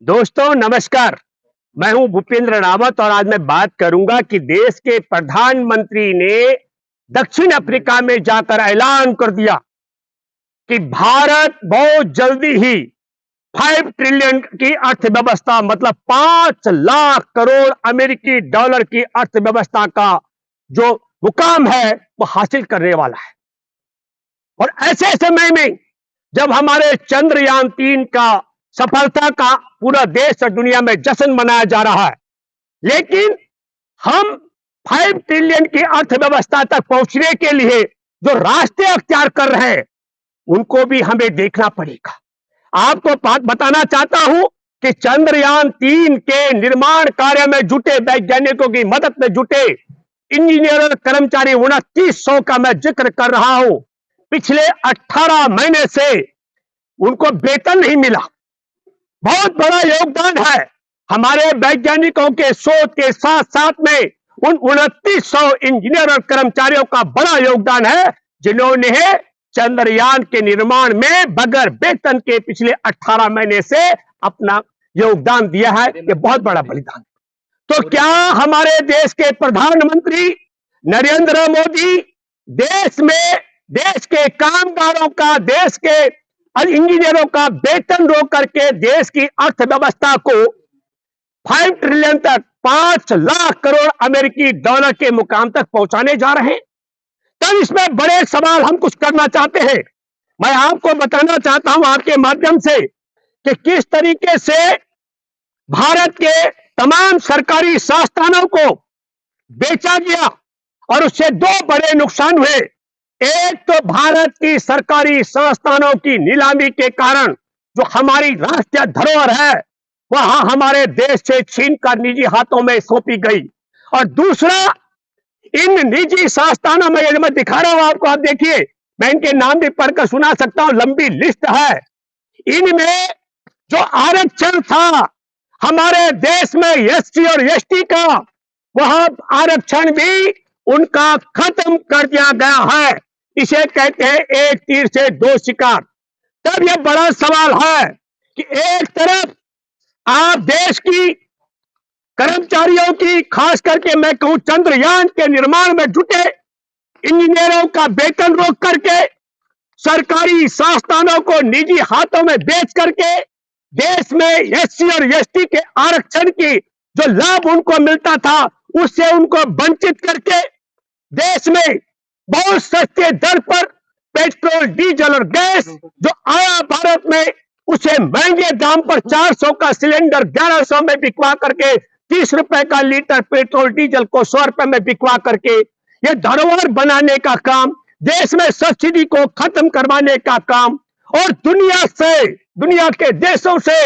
दोस्तों नमस्कार। मैं हूं भूपेंद्र रावत और आज मैं बात करूंगा कि देश के प्रधानमंत्री ने दक्षिण अफ्रीका में जाकर ऐलान कर दिया कि भारत बहुत जल्दी ही 5 ट्रिलियन की अर्थव्यवस्था मतलब 5 लाख करोड़ अमेरिकी डॉलर की अर्थव्यवस्था का जो मुकाम है वो हासिल करने वाला है। और ऐसे समय में जब हमारे चंद्रयान 3 का सफलता का पूरा देश और दुनिया में जश्न मनाया जा रहा है, लेकिन हम 5 ट्रिलियन की अर्थव्यवस्था तक पहुंचने के लिए जो रास्ते अख्तियार कर रहे हैं उनको भी हमें देखना पड़ेगा। आपको बात बताना चाहता हूं कि चंद्रयान 3 के निर्माण कार्य में जुटे वैज्ञानिकों की मदद में जुटे इंजीनियर और कर्मचारी 2900 का मैं जिक्र कर रहा हूं। पिछले 18 महीने से उनको वेतन नहीं मिला। बहुत बड़ा योगदान है हमारे वैज्ञानिकों के शोध के साथ साथ में उन 2900 इंजीनियर और कर्मचारियों का बड़ा योगदान है जिन्होंने चंद्रयान के निर्माण में बगैर वेतन के पिछले 18 महीने से अपना योगदान दिया है। ये बहुत बड़ा बलिदान। तो क्या हमारे देश के प्रधानमंत्री नरेंद्र मोदी देश के कामगारों का, देश के इंजीनियरों का वेतन रोक करके देश की अर्थव्यवस्था को 5 ट्रिलियन तक 5 लाख करोड़ अमेरिकी डॉलर के मुकाम तक पहुंचाने जा रहे हैं? तब इसमें बड़े सवाल हम कुछ करना चाहते हैं। मैं आपको बताना चाहता हूं आपके माध्यम से कि किस तरीके से भारत के तमाम सरकारी संस्थानों को बेचा गया और उससे दो बड़े नुकसान हुए। एक तो भारत की सरकारी संस्थानों की नीलामी के कारण जो हमारी राष्ट्रीय धरोहर है वहां हमारे देश से छीनकर निजी हाथों में सौंपी गई, और दूसरा इन निजी संस्थानों में मैं दिखा रहा हूं आपको, आप देखिए, मैं इनके नाम भी पढ़कर सुना सकता हूं, लंबी लिस्ट है। इनमें जो आरक्षण था हमारे देश में एससी और एसटी का, वह आरक्षण भी उनका खत्म कर दिया गया है। इसे कहते हैं एक तीर से दो शिकार। तब यह बड़ा सवाल है कि एक तरफ आप देश की कर्मचारियों की, खास करके मैं कहूं चंद्रयान के निर्माण में जुटे इंजीनियरों का वेतन रोक करके, सरकारी संस्थानों को निजी हाथों में बेच करके, देश में एससी और एसटी के आरक्षण की जो लाभ उनको मिलता था उससे उनको वंचित करके देश में बहुत सस्ते दर पर पेट्रोल, डीजल और गैस जो आया भारत में उसे महंगे दाम पर 400 का सिलेंडर 1100 में बिकवा करके, 30 रुपए का लीटर पेट्रोल डीजल को 100 रुपए में बिकवा करके ये धरोहर बनाने का काम, देश में सब्सिडी को खत्म करवाने का काम, और दुनिया के देशों से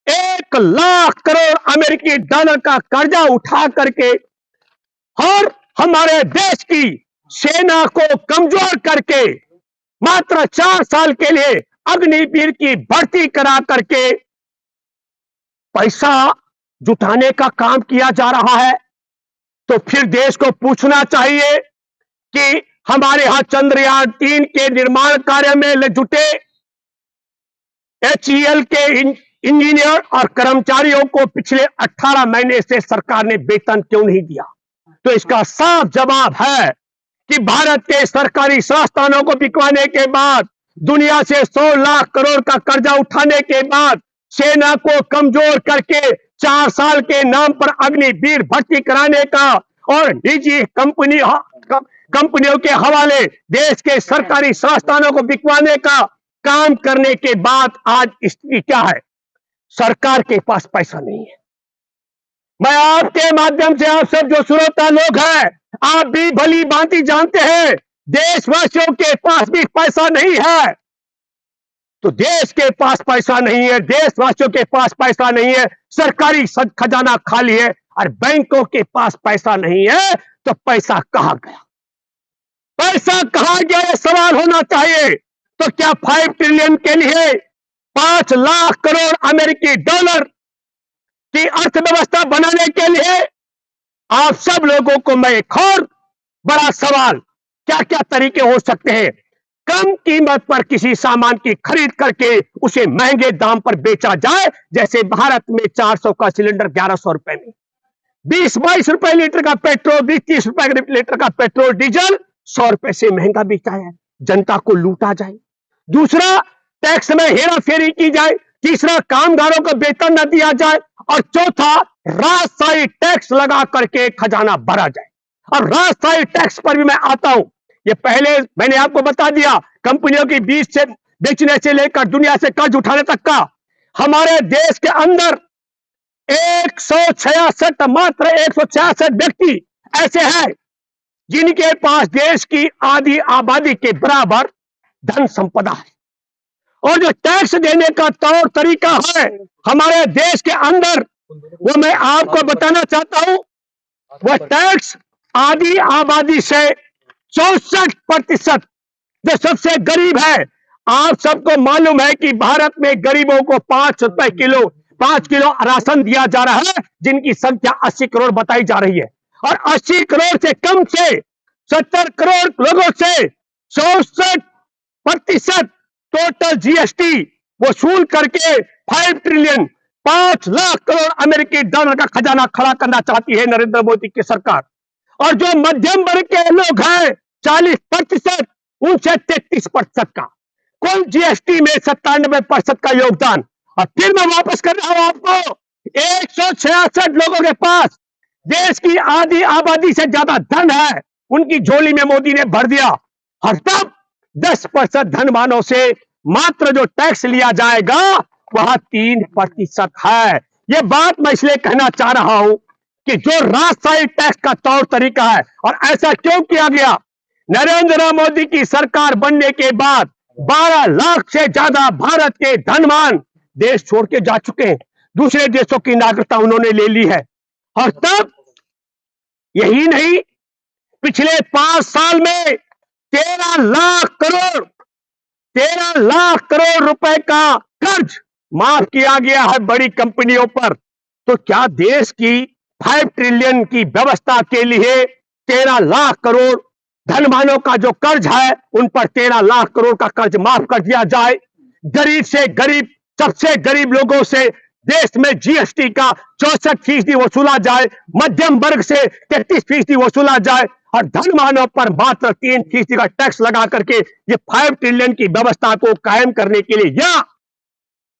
1 लाख करोड़ अमेरिकी डॉलर का कर्जा उठा करके और हमारे देश की सेना को कमजोर करके मात्र 4 साल के लिए अग्निवीर की भर्ती करा करके पैसा जुटाने का काम किया जा रहा है। तो फिर देश को पूछना चाहिए कि हमारे यहां चंद्रयान 3 के निर्माण कार्य में जुटे HAL के इंजीनियर और कर्मचारियों को पिछले 18 महीने से सरकार ने वेतन क्यों नहीं दिया? तो इसका साफ जवाब है कि भारत के सरकारी संस्थानों को बिकवाने के बाद, दुनिया से 100 लाख करोड़ का कर्जा उठाने के बाद, सेना को कमजोर करके 4 साल के नाम पर अग्निवीर भर्ती कराने का और निजी कंपनियों के हवाले देश के सरकारी संस्थानों को बिकवाने का काम करने के बाद आज स्थिति क्या है? सरकार के पास पैसा नहीं है। मैं आपके माध्यम से आप सब जो श्रोता लोग हैं, आप भी भली भांति जानते हैं देशवासियों के पास भी पैसा नहीं है। तो देश के पास पैसा नहीं है, देशवासियों के पास पैसा नहीं है, सरकारी खजाना खाली है और बैंकों के पास पैसा नहीं है, तो पैसा कहां गया? पैसा कहां गया यह सवाल होना चाहिए। तो क्या 5 ट्रिलियन के लिए 5 लाख करोड़ अमेरिकी डॉलर की अर्थव्यवस्था बनाने के लिए आप सब लोगों को मैं एक और बड़ा सवाल, क्या क्या तरीके हो सकते हैं? कम कीमत पर किसी सामान की खरीद करके उसे महंगे दाम पर बेचा जाए। जैसे भारत में 400 का सिलेंडर 1100 रुपए में, 20-22 रुपए लीटर का पेट्रोल, 20-30 रुपए लीटर का पेट्रोल डीजल 100 रुपए से महंगा बेचा है, जनता को लूटा जाए। दूसरा, टैक्स में हेरा फेरी की जाए। तीसरा, कामगारों को वेतन न दिया जाए। और चौथा, राजशाही टैक्स लगा करके खजाना भरा जाए। और राजशाही टैक्स पर भी मैं आता हूं। ये पहले मैंने आपको बता दिया, कंपनियों की बीच से बेचने से लेकर दुनिया से कर्ज उठाने तक का हमारे देश के अंदर 166, मात्र 166 व्यक्ति ऐसे हैं जिनके पास देश की आधी आबादी के बराबर धन संपदा है। और जो टैक्स देने का तौर तरीका है हमारे देश के अंदर, वो मैं आपको बताना चाहता हूं। वह टैक्स आधी आबादी से 64%, जो सबसे गरीब है। आप सबको मालूम है कि भारत में गरीबों को 5 रुपए किलो 5 किलो राशन दिया जा रहा है, जिनकी संख्या 80 करोड़ बताई जा रही है। और 80 करोड़ से कम से 70 करोड़ लोगों से 64% टोटल जीएसटी वसूल करके 5 ट्रिलियन 5 लाख करोड़ अमेरिकी डॉलर का खजाना खड़ा करना चाहती है नरेंद्र मोदी की सरकार। और जो मध्यम वर्ग के लोग हैं 40%, उनसे 33% का कुल जीएसटी में 97% का योगदान। और फिर मैं वापस कर रहा हूं आपको, 166 लोगों के पास देश की आधी आबादी से ज्यादा धन है, उनकी झोली में मोदी ने भर दिया। और तब 10% धनवानों से मात्र जो टैक्स लिया जाएगा वह 3% है। यह बात मैं इसलिए कहना चाह रहा हूं कि जो राजशाही टैक्स का तौर तरीका है, और ऐसा क्यों किया गया, नरेंद्र मोदी की सरकार बनने के बाद 12 लाख से ज्यादा भारत के धनवान देश छोड़ के जा चुके हैं, दूसरे देशों की नागरिकता उन्होंने ले ली है। और तब यही नहीं, पिछले 5 साल में 13 लाख करोड़ रुपए का कर्ज माफ किया गया है बड़ी कंपनियों पर। तो क्या देश की 5 ट्रिलियन की व्यवस्था के लिए 13 लाख करोड़ धनवानों का जो कर्ज है उन पर 13 लाख करोड़ का कर्ज माफ कर दिया जाए? गरीब से गरीब, सबसे गरीब लोगों से देश में जीएसटी का 64% वसूला जाए, मध्यम वर्ग से 33% वसूला जाए, और धनवानों पर मात्र 3% का टैक्स लगा करके ये 5 ट्रिलियन की व्यवस्था को कायम करने के लिए, या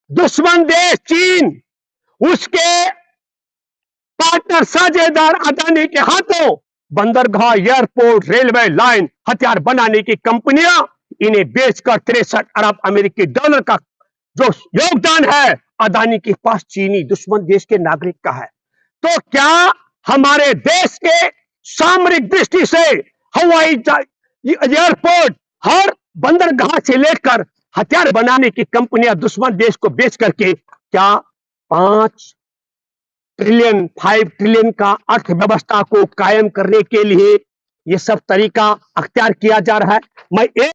दुश्मन देश चीन, उसके पार्टनर साझेदार अदानी के हाथों बंदरगाह, एयरपोर्ट, रेलवे लाइन, हथियार बनाने की कंपनियां, इन्हें बेचकर 63 अरब अमेरिकी डॉलर का जो योगदान है अदानी के पास चीनी दुश्मन देश के नागरिक का है। तो क्या हमारे देश के सामरिक दृष्टि से हवाई एयरपोर्ट, हर बंदरगाह से लेकर हथियार बनाने की कंपनियां दुश्मन देश को बेच करके क्या 5 ट्रिलियन का अर्थव्यवस्था को कायम करने के लिए ये सब तरीका अख्तियार किया जा रहा है? मैं एक